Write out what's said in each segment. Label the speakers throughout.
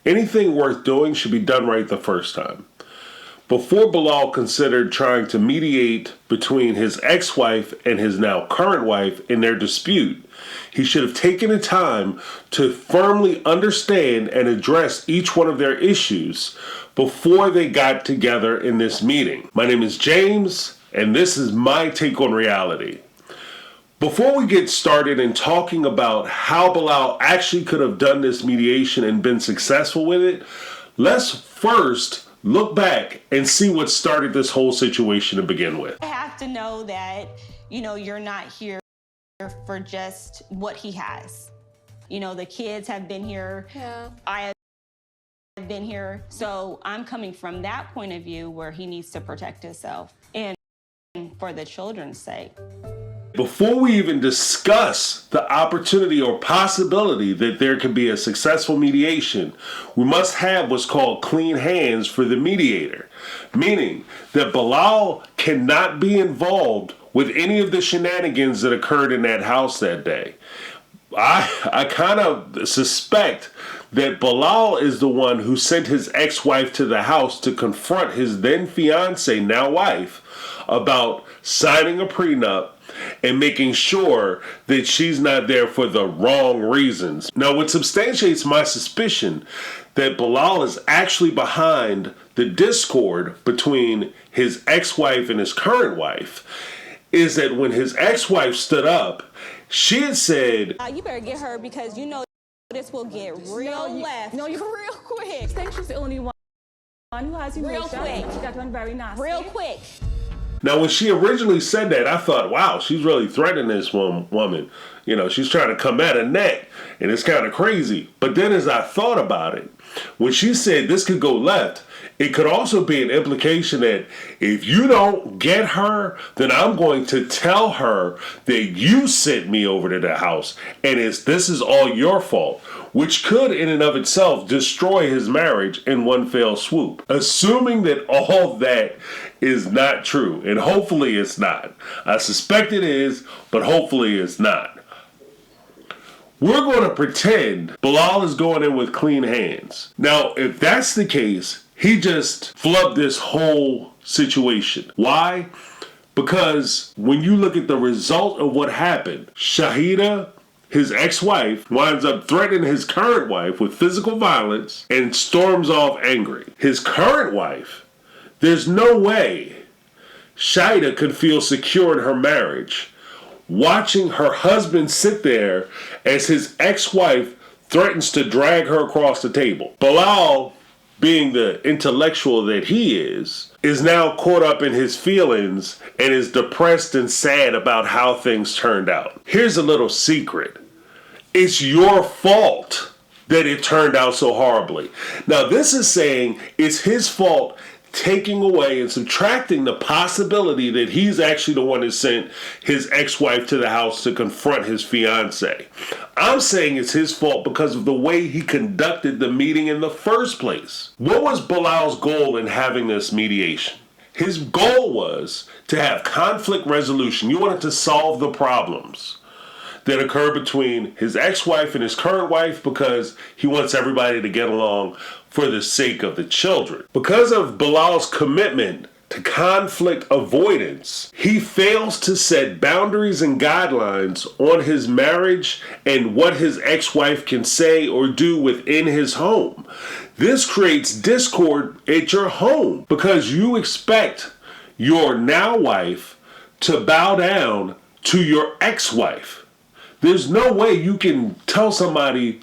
Speaker 1: Anything worth doing should be done right the first time. Before Bilal considered trying to mediate between his ex-wife and his now current wife in their dispute, he should have taken the time to firmly understand and address each one of their issues before they got together in this meeting. My name is James, and this is my take on reality. Before we get started in talking about how Bilal actually could have done this mediation and been successful with it, let's first look back and see what started this whole situation to begin with.
Speaker 2: I have to know that, you're not here for just what he has. The kids have been here. Yeah. I have been here. So I'm coming from that point of view where he needs to protect himself and for the children's sake.
Speaker 1: Before we even discuss the opportunity or possibility that there could be a successful mediation, we must have what's called clean hands for the mediator, meaning that Bilal cannot be involved with any of the shenanigans that occurred in that house that day. I kind of suspect that Bilal is the one who sent his ex-wife to the house to confront his then fiance, now wife, about signing a prenup and making sure that she's not there for the wrong reasons. Now, what substantiates my suspicion that Bilal is actually behind the discord between his ex-wife and his current wife is that when his ex-wife stood up, she had said,
Speaker 2: You better get her because this will get real left. No, you real quick.
Speaker 3: I think she's the only one who has emotion.
Speaker 2: Real quick.
Speaker 3: She got one very nasty.
Speaker 2: Real quick.
Speaker 1: Now, when she originally said that, I thought, wow, she's really threatening this woman. She's trying to come at her neck, and it's kind of crazy. But then as I thought about it, when she said this could go left, it could also be an implication that if you don't get her, then I'm going to tell her that you sent me over to the house, and this is all your fault, which could in and of itself destroy his marriage in one fell swoop. Assuming that all that is not true, and hopefully it's not. I suspect it is, but hopefully it's not. We're going to pretend Bilal is going in with clean hands. Now, if that's the case, he just flubbed this whole situation. Why? Because when you look at the result of what happened, Shaeeda, his ex-wife, winds up threatening his current wife with physical violence and storms off angry. His current wife, there's no way Shaeeda could feel secure in her marriage watching her husband sit there as his ex-wife threatens to drag her across the table. Bilal, being the intellectual that he is now caught up in his feelings and is depressed and sad about how things turned out. Here's a little secret. It's your fault that it turned out so horribly. Now, this is saying it's his fault, taking away and subtracting the possibility that he's actually the one that sent his ex-wife to the house to confront his fiance. I'm saying it's his fault because of the way he conducted the meeting in the first place. What was Bilal's goal in having this mediation? His goal was to have conflict resolution. You wanted to solve the problems that occurred between his ex-wife and his current wife because he wants everybody to get along for the sake of the children. Because of Bilal's commitment to conflict avoidance, he fails to set boundaries and guidelines on his marriage and what his ex-wife can say or do within his home. This creates discord at your home because you expect your now wife to bow down to your ex-wife. There's no way you can tell somebody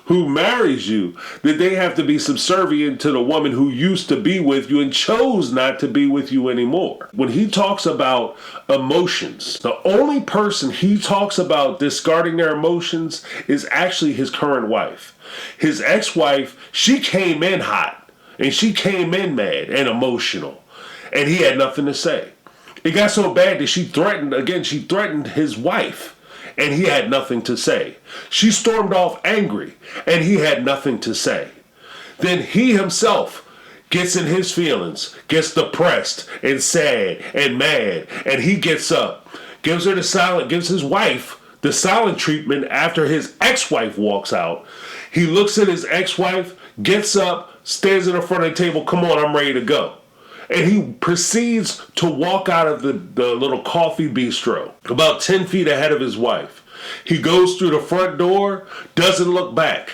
Speaker 1: who marries you that they have to be subservient to the woman who used to be with you and chose not to be with you anymore. When he talks about emotions, the only person he talks about discarding their emotions is actually his current wife. His ex-wife, she came in hot and she came in mad and emotional, and he had nothing to say. It got so bad that she threatened his wife. And he had nothing to say. She stormed off angry, and he had nothing to say. Then he himself gets in his feelings, gets depressed and sad and mad, and he gets up, gives his wife the silent treatment after his ex-wife walks out. He looks at his ex-wife, gets up, stands in the front of the table, come on, I'm ready to go. And he proceeds to walk out of the little coffee bistro about 10 feet ahead of his wife. He goes through the front door, doesn't look back.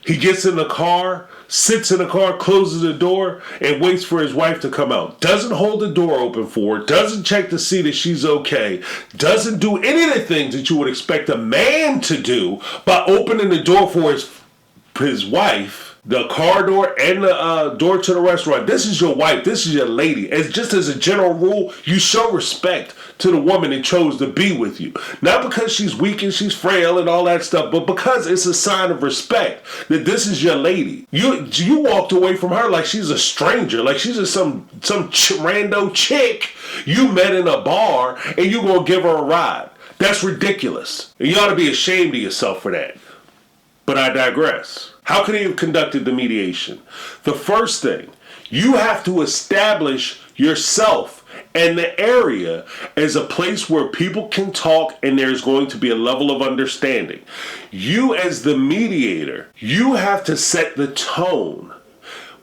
Speaker 1: He gets in the car, sits in the car, closes the door, and waits for his wife to come out. Doesn't hold the door open for her, doesn't check to see that she's okay, doesn't do any of the things that you would expect a man to do by opening the door for his wife, the car door and the door to the restaurant. This is your wife. This is your lady. As just as a general rule, you show respect to the woman that chose to be with you. Not because she's weak and she's frail and all that stuff, but because it's a sign of respect that this is your lady. You walked away from her like she's a stranger, like she's just some rando chick you met in a bar and you gonna give her a ride. That's ridiculous. And you ought to be ashamed of yourself for that. But I digress. How could he have conducted the mediation? The first thing, you have to establish yourself and the area as a place where people can talk and there's going to be a level of understanding. You as the mediator, you have to set the tone.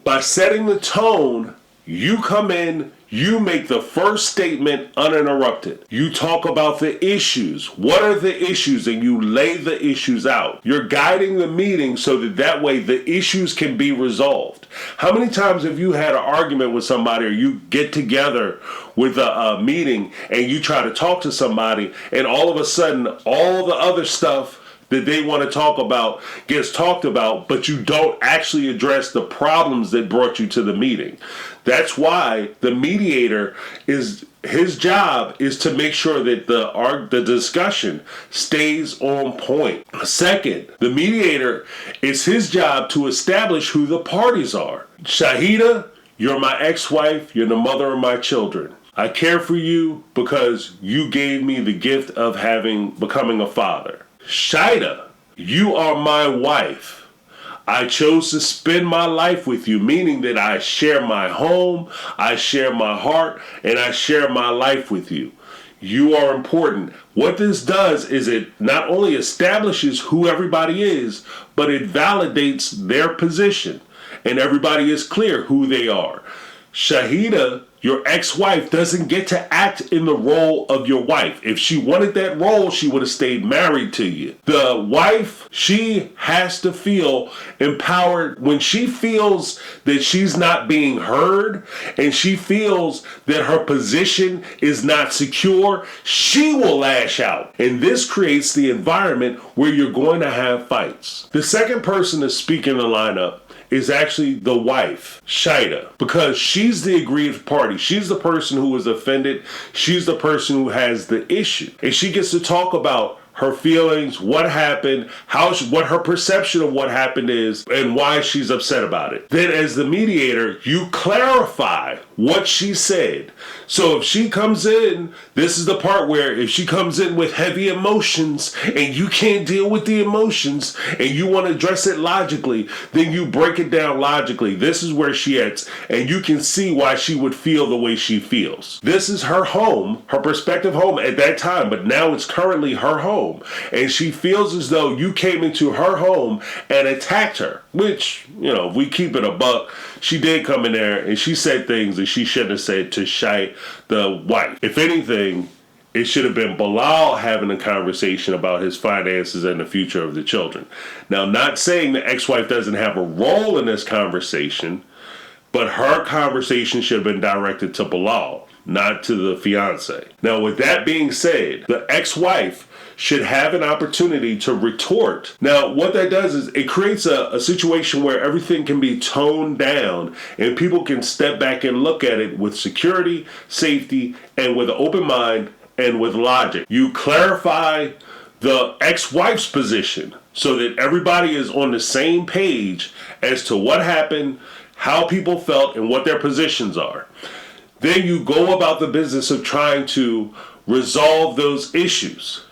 Speaker 1: By setting the tone, you come in, you make the first statement uninterrupted. You talk about the issues. What are the issues? And you lay the issues out. You're guiding the meeting so that way the issues can be resolved. How many times have you had an argument with somebody, or you get together with a meeting and you try to talk to somebody and all of a sudden all the other stuff that they want to talk about gets talked about, but you don't actually address the problems that brought you to the meeting? That's why the mediator his job is to make sure that the discussion stays on point. Second, the mediator, it's his job to establish who the parties are. Shaeeda, you're my ex-wife, you're the mother of my children. I care for you because you gave me the gift of becoming a father. Shaeeda, you are my wife. I chose to spend my life with you, meaning that I share my home, I share my heart, and I share my life with you. You are important. What this does is it not only establishes who everybody is, but it validates their position, and everybody is clear who they are. Shaeeda, your ex-wife, doesn't get to act in the role of your wife. If she wanted that role, she would have stayed married to you. The wife, she has to feel empowered. When she feels that she's not being heard and she feels that her position is not secure, she will lash out. And this creates the environment where you're going to have fights. The second person to speak in the lineup is actually the wife, Shaeeda, because she's the aggrieved party. She's the person who was offended. She's the person who has the issue. And she gets to talk about her feelings, what happened, what her perception of what happened is, and why she's upset about it. Then as the mediator, you clarify what she said. So if she comes in, this is the part where if she comes in with heavy emotions and you can't deal with the emotions and you want to address it logically, then you break it down logically. This is where she is, and you can see why she would feel the way she feels. This is her home, her prospective home at that time, but now it's currently her home. And she feels as though you came into her home and attacked her, which, if we keep it a buck, she did come in there and she said things that she shouldn't have said to Shai, the wife. If anything, it should have been Bilal having a conversation about his finances and the future of the children. Now, not saying the ex-wife doesn't have a role in this conversation, but her conversation should have been directed to Bilal, not to the fiance. Now, with that being said, the ex-wife should have an opportunity to retort. Now, what that does is it creates a situation where everything can be toned down and people can step back and look at it with security, safety, and with an open mind and with logic. You clarify the ex-wife's position so that everybody is on the same page as to what happened, how people felt, and what their positions are. Then you go about the business of trying to resolve those issues.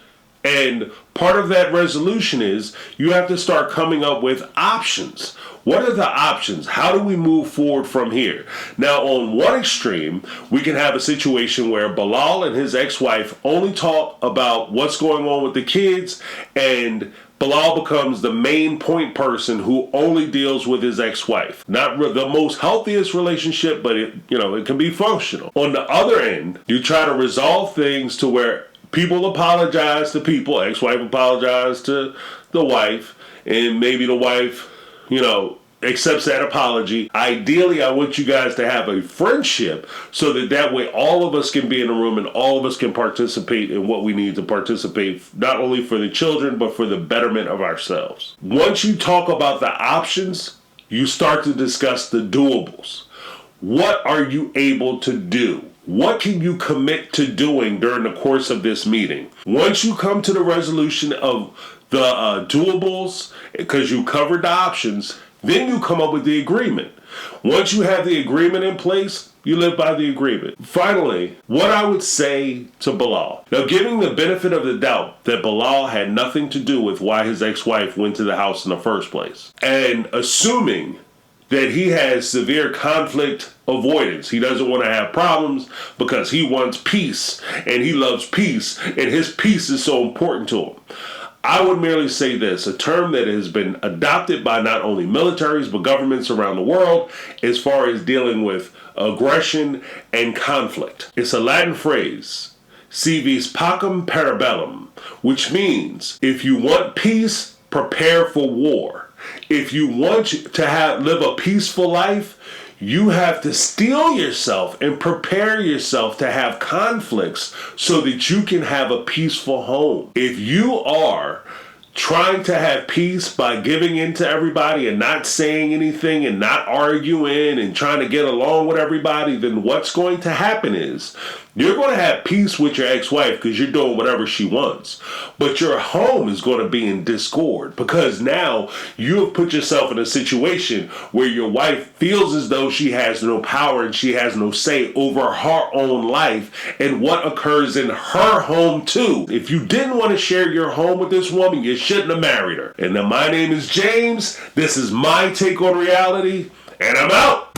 Speaker 1: And part of that resolution is you have to start coming up with options. What are the options? How do we move forward from here? Now, on one extreme, we can have a situation where Bilal and his ex-wife only talk about what's going on with the kids and Bilal becomes the main point person who only deals with his ex-wife. Not the most healthiest relationship, but it can be functional. On the other end, you try to resolve things to where people apologize to people, ex-wife apologize to the wife, and maybe the wife, accepts that apology. Ideally, I want you guys to have a friendship so that way all of us can be in a room and all of us can participate in what we need to participate, not only for the children, but for the betterment of ourselves. Once you talk about the options, you start to discuss the doables. What are you able to do? What can you commit to doing during the course of this meeting? Once you come to the resolution of the doables, because you covered the options, then you come up with the agreement. Once you have the agreement in place, you live by the agreement. Finally, what I would say to Bilal. Now, giving the benefit of the doubt that Bilal had nothing to do with why his ex-wife went to the house in the first place, and assuming that he has severe conflict avoidance. He doesn't want to have problems because he wants peace, and he loves peace, and his peace is so important to him. I would merely say this, a term that has been adopted by not only militaries but governments around the world as far as dealing with aggression and conflict. It's a Latin phrase, si vis pacem para bellum, which means if you want peace, prepare for war. If you want to live a peaceful life, you have to steel yourself and prepare yourself to have conflicts so that you can have a peaceful home. If you are trying to have peace by giving in to everybody and not saying anything and not arguing and trying to get along with everybody, then what's going to happen is you're going to have peace with your ex-wife because you're doing whatever she wants. But your home is going to be in discord because now you have put yourself in a situation where your wife feels as though she has no power and she has no say over her own life and what occurs in her home too. If you didn't want to share your home with this woman, you shouldn't have married her. And now my name is James. This is my take on reality, and I'm out.